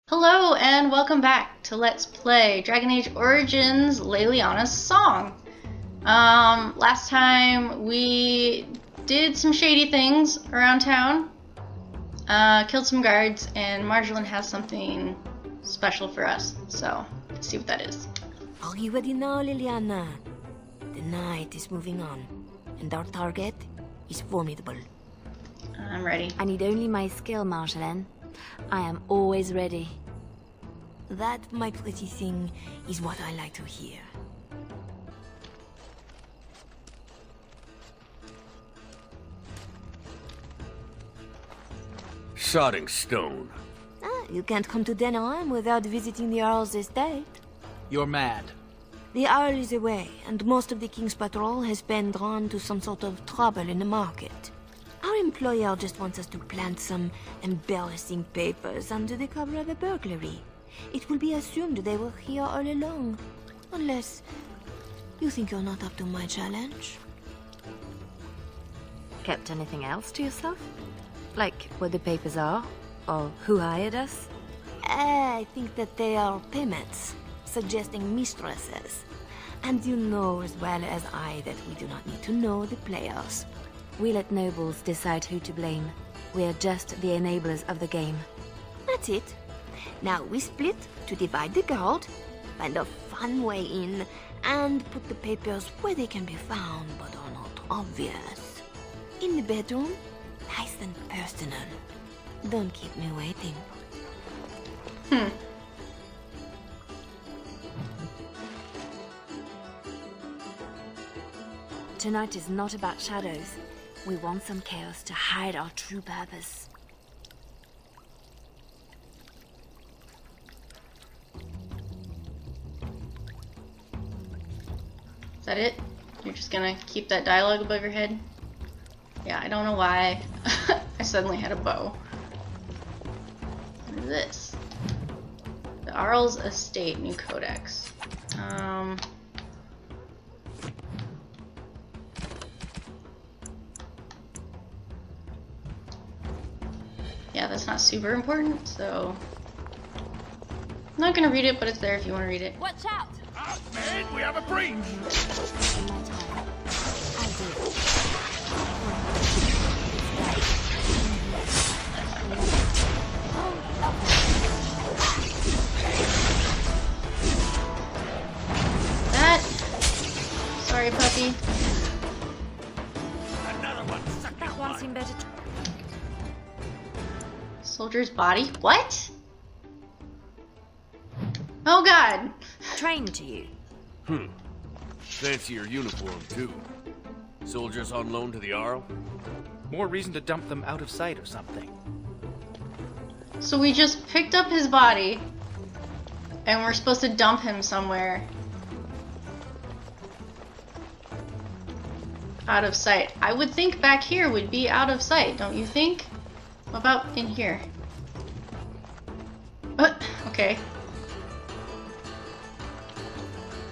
Hello and welcome back to Let's Play Dragon Age Origins Leliana's Song. Last time we did some shady things around town, killed some guards, and Marjolaine has something special for us, so let's see what that is. Are you ready now, Leliana? The night is moving on, and our target is formidable. I'm ready. I need only my skill, Marjolaine. I am always ready. That, my pretty thing, is what I like to hear. Sodding stone. You can't come to Denerim without visiting the Earl's estate. You're mad. The Earl is away, and most of the King's patrol has been drawn to some sort of trouble in the market. Our employer just wants us to plant some embarrassing papers under the cover of a burglary. It will be assumed they were here all along. Unless you think you're not up to my challenge. Kept anything else to yourself? Like what the papers are? Or who hired us? I think that they are payments, suggesting mistresses. And you know as well as I that we do not need to know the players. We let nobles decide who to blame. We are just the enablers of the game. That's it. Now we split to divide the gold, find a fun way in, and put the papers where they can be found but are not obvious. In the bedroom, nice and personal. Don't keep me waiting. Tonight is not about shadows. We want some chaos to hide our true purpose. Is that it? You're just gonna keep that dialogue above your head? Yeah, I don't know why I suddenly had a bow. What is this? The Earl's Estate, new codex. Yeah, that's not super important, so I'm not gonna read it, but it's there if you want to read it. Watch out! Man, we have a breach! That. Sorry, puppy. Another one! That one seemed better. Soldier's body? What? Oh god. Trained to you. Fancy your uniform, too. Soldiers on loan to the Arl? More reason to dump them out of sight or something. So we just picked up his body and we're supposed to dump him somewhere out of sight. I would think back here would be out of sight, don't you think? What about in here? Okay.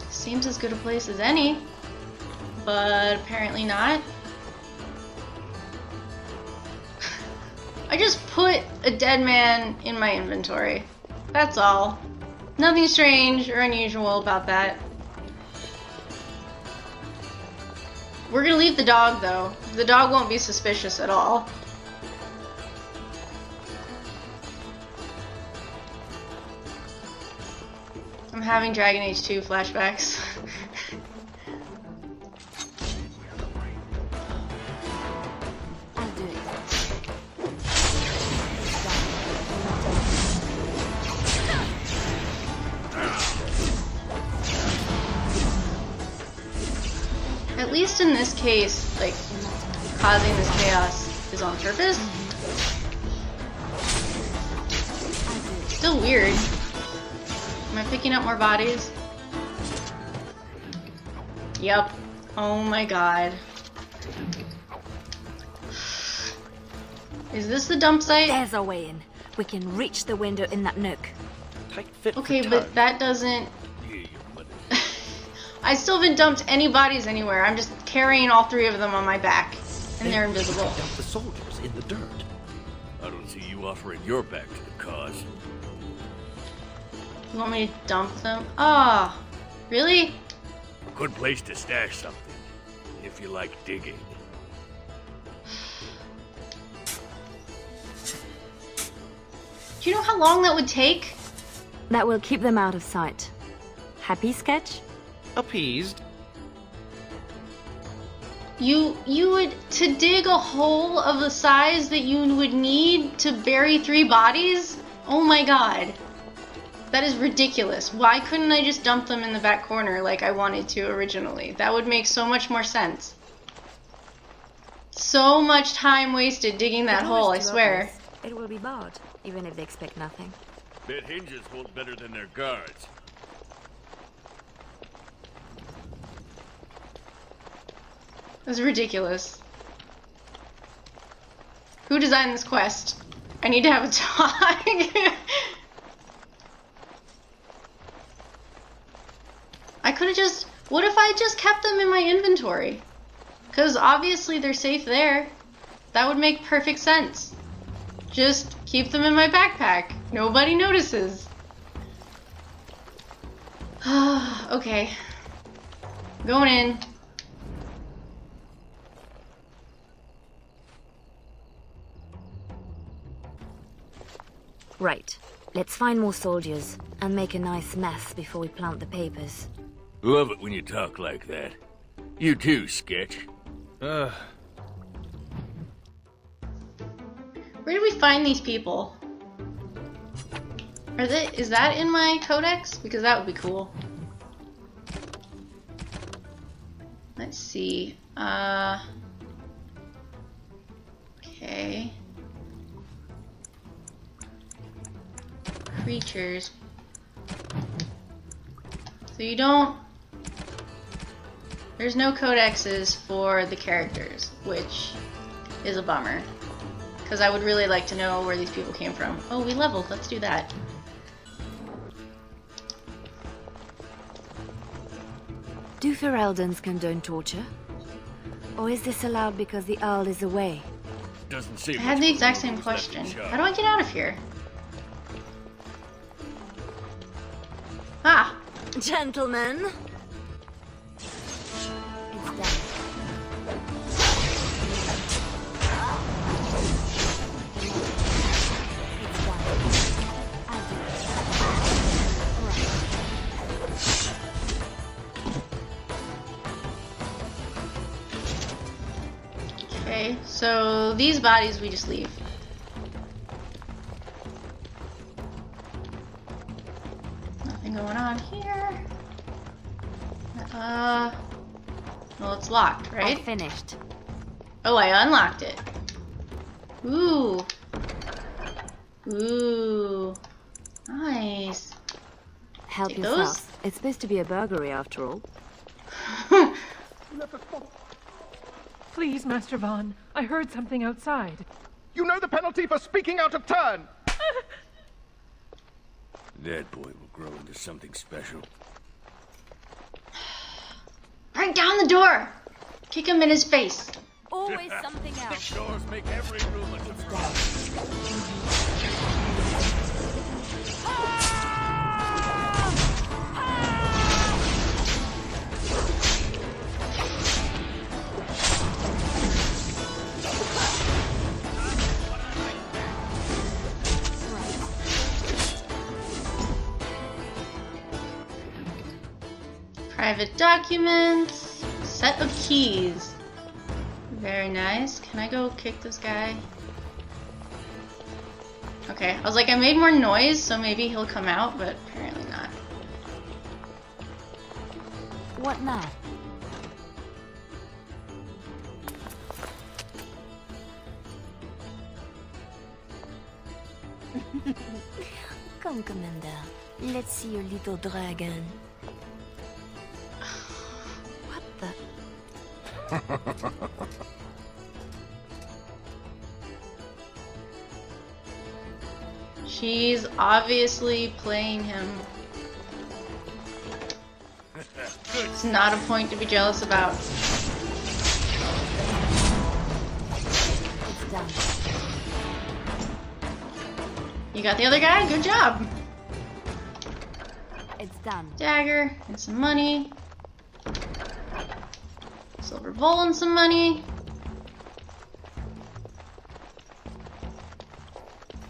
Seems as good a place as any, but apparently not. I just put a dead man in my inventory. That's all. Nothing strange or unusual about that. We're gonna leave the dog though. The dog won't be suspicious at all. I'm having Dragon Age 2 flashbacks. I'll do it. At least in this case, like, causing this chaos is on purpose. Still weird. Am I picking up more bodies? Yep. Oh my god. Is this the dump site? There's our way in. We can reach the window in that nook. Tight fit Okay, for but tug. that doesn't... Yeah, you money. I still haven't dumped any bodies anywhere. I'm just carrying all three of them on my back. And they're invisible. Dump the soldiers in the dirt. I don't see you offering your back to the cause. You want me to dump them? Ah, really? Good place to stash something, if you like digging. Do you know how long that would take? That will keep them out of sight. Happy, Sketch? Appeased. You would, to dig a hole of the size that you would need to bury 3 bodies? Oh my god. That is ridiculous. Why couldn't I just dump them in the back corner like I wanted to originally? That would make so much more sense. So much time wasted digging that hole, I swear. It will be barred, even if they expect nothing. Bet hinges hold better than their guards. That's ridiculous. Who designed this quest? I need to have a talk. I could have just... What if I just kept them in my inventory? Because obviously they're safe there. That would make perfect sense. Just keep them in my backpack. Nobody notices. Okay. Going in. Right. Let's find more soldiers and make a nice mess before we plant the papers. Love it when you talk like that. You too, Sketch. Where did we find these people? Is that in my codex? Because that would be cool. Let's see. Okay. Creatures. So you don't... There's no codexes for the characters, which is a bummer. Because I would really like to know where these people came from. Oh, we leveled. Let's do that. Do Fereldans condone torture? Or is this allowed because the Earl is away? Doesn't seem I had the exact same question. How do I get out of here? Ah! Gentlemen! It's done. Okay, so these bodies we just leave. Nothing going on here. Well, it's locked, right? I finished. Oh, I unlocked it. Ooh. Ooh. Nice. Help Take yourself. those? It's supposed to be a burglary after all. Please, Master Vaughn. I heard something outside. You know the penalty for speaking out of turn! That boy will grow into something special. Break down the door! Kick him in his face. Always something else. Doors make every room a surprise. Private documents. Set of keys. Very nice. Can I go kick this guy? Okay, I was like, I made more noise, so maybe he'll come out, but apparently not. What now? Come, Commander. Let's see your little dragon. What the? She's obviously playing him. It's not a point to be jealous about. It's done. You got the other guy? Good job. It's done. Dagger and some money. Silver bowl and some money.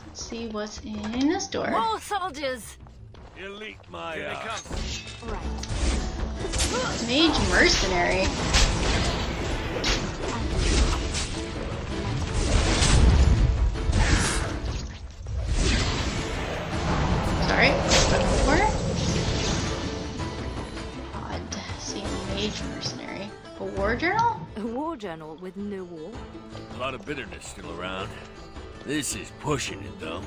Let's see what's in this door. More soldiers! Elite my Right. Mage mercenary. Sorry, stuck in the corner. Odd seeing mage mercenary. A war journal? A war journal with no war. A lot of bitterness still around. This is pushing it, though.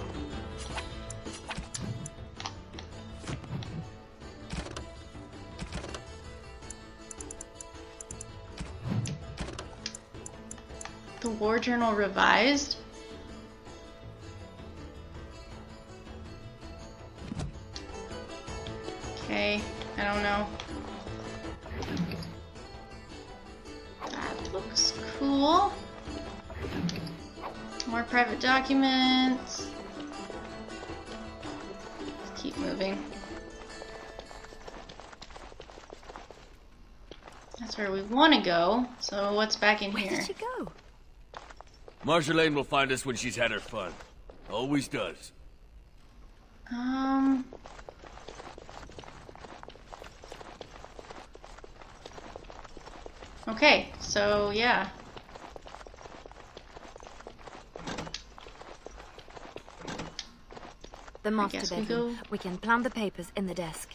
The war journal revised? Okay, I don't know. That looks cool. More private documents. Let's keep moving. That's where we want to go. So what's back in Where here? did she go? Marjolaine will find us when she's had her fun. Always does. Okay, so yeah. The master guess we bedroom. go- We can plant the papers in the desk.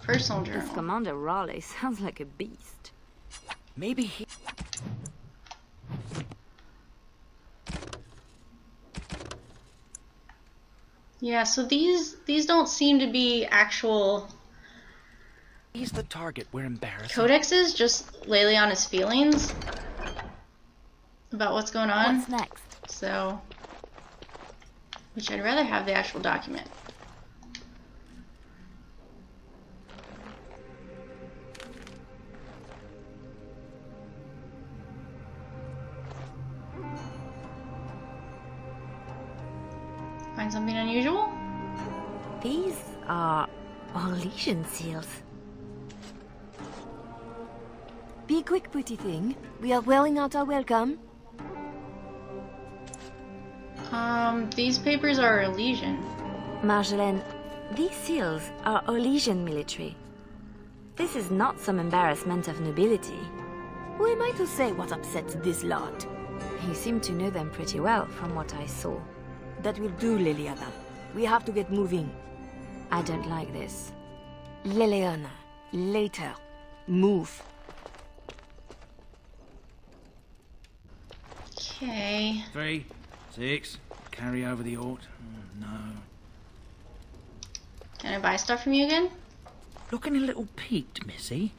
Personal This journal. Commander Raleigh sounds like a beast. Maybe he... Yeah, so these don't seem to be actual He's the target we're embarrassing. codexes, just Leliana's feelings about what's going on. What's next? So, which I'd rather have the actual document. Find something unusual? These are Orlesian seals. Be quick, pretty thing. We are wearing out our welcome. These papers are Elysian. Marjolaine, these seals are Orlesian military. This is not some embarrassment of nobility. Who am I to say what upsets this lot? You seem to know them pretty well, from what I saw. That will do, Leliana. We have to get moving. I don't like this. Leliana, later. Move. Okay. 3, 6, carry over the ort. No. Can I buy stuff from you again? Looking a little peaked, Missy.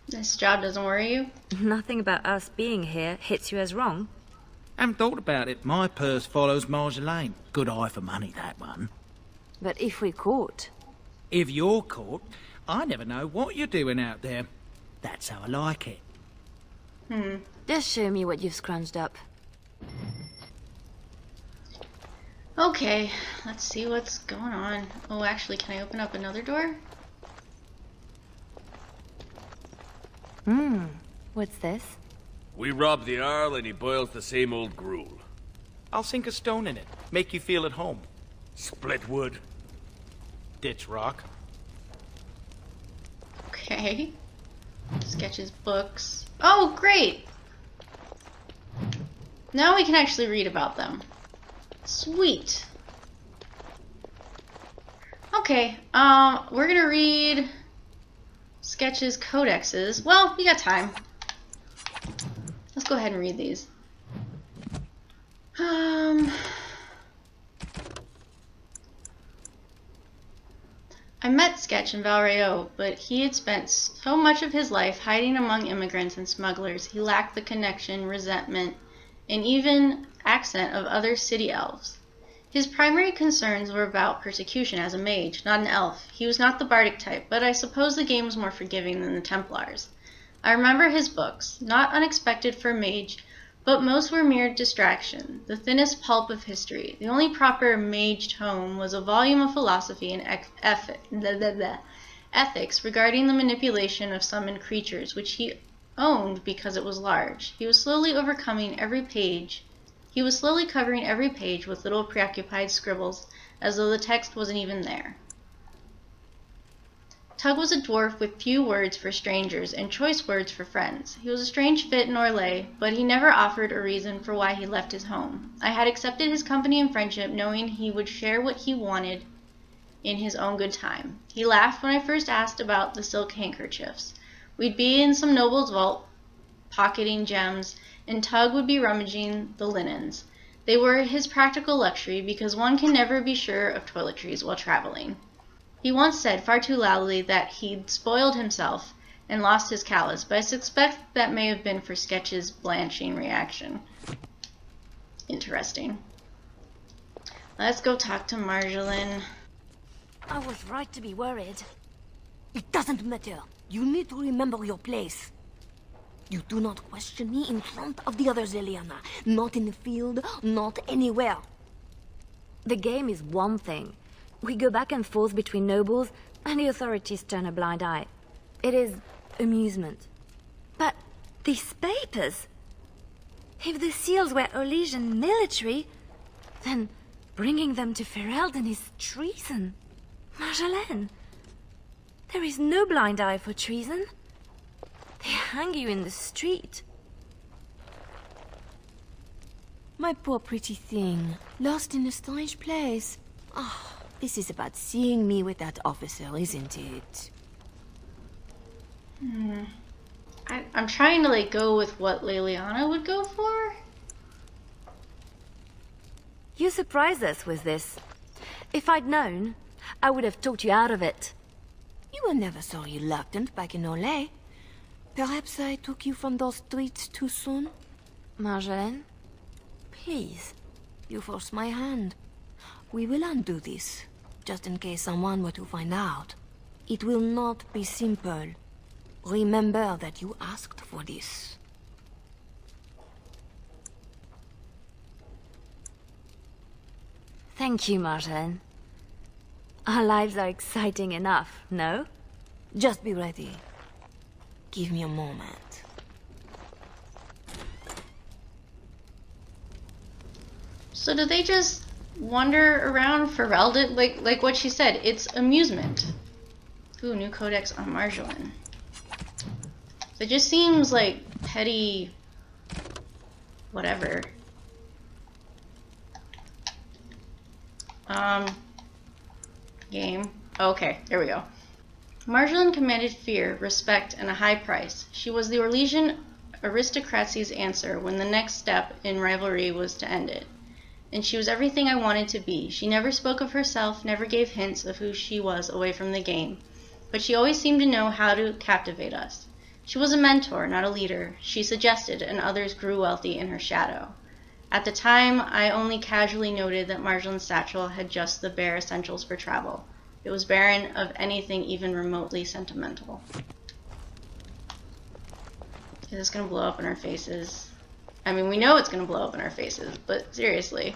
This job doesn't worry you? Nothing about us being here hits you as wrong. Haven't thought about it. My purse follows Marjolaine. Good eye for money, that one. But if we caught... If you're caught, I never know what you're doing out there. That's how I like it. Just show me what you've scrunched up. Okay, let's see what's going on. Oh, actually, can I open up another door? What's this? We rob the Arl and he boils the same old gruel. I'll sink a stone in it. Make you feel at home. Split wood. Ditch rock. Okay. Sketches, books. Oh, great! Now we can actually read about them. Sweet. Okay, we're gonna read sketches, codexes. Well, we got time. Let's go ahead and read these. I met Sketch in Valrayo, but he had spent so much of his life hiding among immigrants and smugglers, he lacked the connection, resentment, and even accent of other city elves. His primary concerns were about persecution as a mage, not an elf. He was not the bardic type, but I suppose the game was more forgiving than the Templars. I remember his books, not unexpected for a mage, But most were mere distraction, the thinnest pulp of history. The only proper mage tome was a volume of philosophy and ethics regarding the manipulation of summoned creatures, which he owned because it was large. He was slowly covering every page with little preoccupied scribbles, as though the text wasn't even there. Tug was a dwarf with few words for strangers and choice words for friends. He was a strange fit in Orlais, but he never offered a reason for why he left his home. I had accepted his company and friendship, knowing he would share what he wanted in his own good time. He laughed when I first asked about the silk handkerchiefs. We'd be in some noble's vault, pocketing gems, and Tug would be rummaging the linens. They were his practical luxury, because one can never be sure of toiletries while traveling. He once said far too loudly that he'd spoiled himself and lost his callus, but I suspect that may have been for Sketch's blanching reaction. Interesting. Let's go talk to Marjolaine. I was right to be worried. It doesn't matter. You need to remember your place. You do not question me in front of the others, Leliana. Not in the field, not anywhere. The game is one thing. We go back and forth between nobles, and the authorities turn a blind eye. It is amusement. But these papers... If the seals were Orlesian military, then bringing them to Ferelden is treason. Marjolaine, there is no blind eye for treason. They hang you in the street. My poor pretty thing, lost in a strange place. Ah. This is about seeing me with that officer, isn't it? I'm trying to go with what Leliana would go for. You surprised us with this. If I'd known, I would have talked you out of it. You were never so reluctant back in Orlais. Perhaps I took you from those streets too soon? Marjolaine? Please, you forced my hand. We will undo this. Just in case someone were to find out. It will not be simple. Remember that you asked for this. Thank you, Marjolaine. Our lives are exciting enough, no? Just be ready. Give me a moment. So do they just wander around Ferelden? Like what she said, it's amusement. Ooh, new codex on Marjolaine. It just seems like petty whatever. Game. Okay, there we go. Marjolaine commanded fear, respect, and a high price. She was the Orlesian aristocracy's answer when the next step in rivalry was to end it. And she was everything I wanted to be. She never spoke of herself, never gave hints of who she was away from the game. But she always seemed to know how to captivate us. She was a mentor, not a leader. She suggested, and others grew wealthy in her shadow. At the time, I only casually noted that Marjolaine's satchel had just the bare essentials for travel. It was barren of anything even remotely sentimental. Is this gonna blow up in our faces? I mean, we know it's gonna blow up in our faces, but seriously.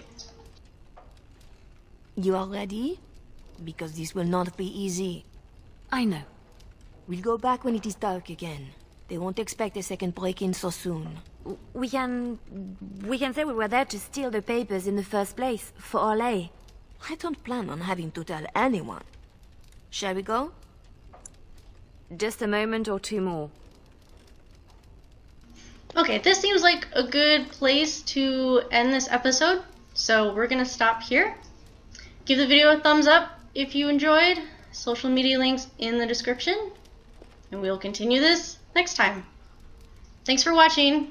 You are ready? Because this will not be easy. I know. We'll go back when it is dark again. They won't expect a second break-in so soon. We can say we were there to steal the papers in the first place, for Orlais. I don't plan on having to tell anyone. Shall we go? Just a moment or two more. Okay, this seems like a good place to end this episode, so we're gonna stop here. Give the video a thumbs up if you enjoyed. Social media links in the description, and we'll continue this next time. Thanks for watching.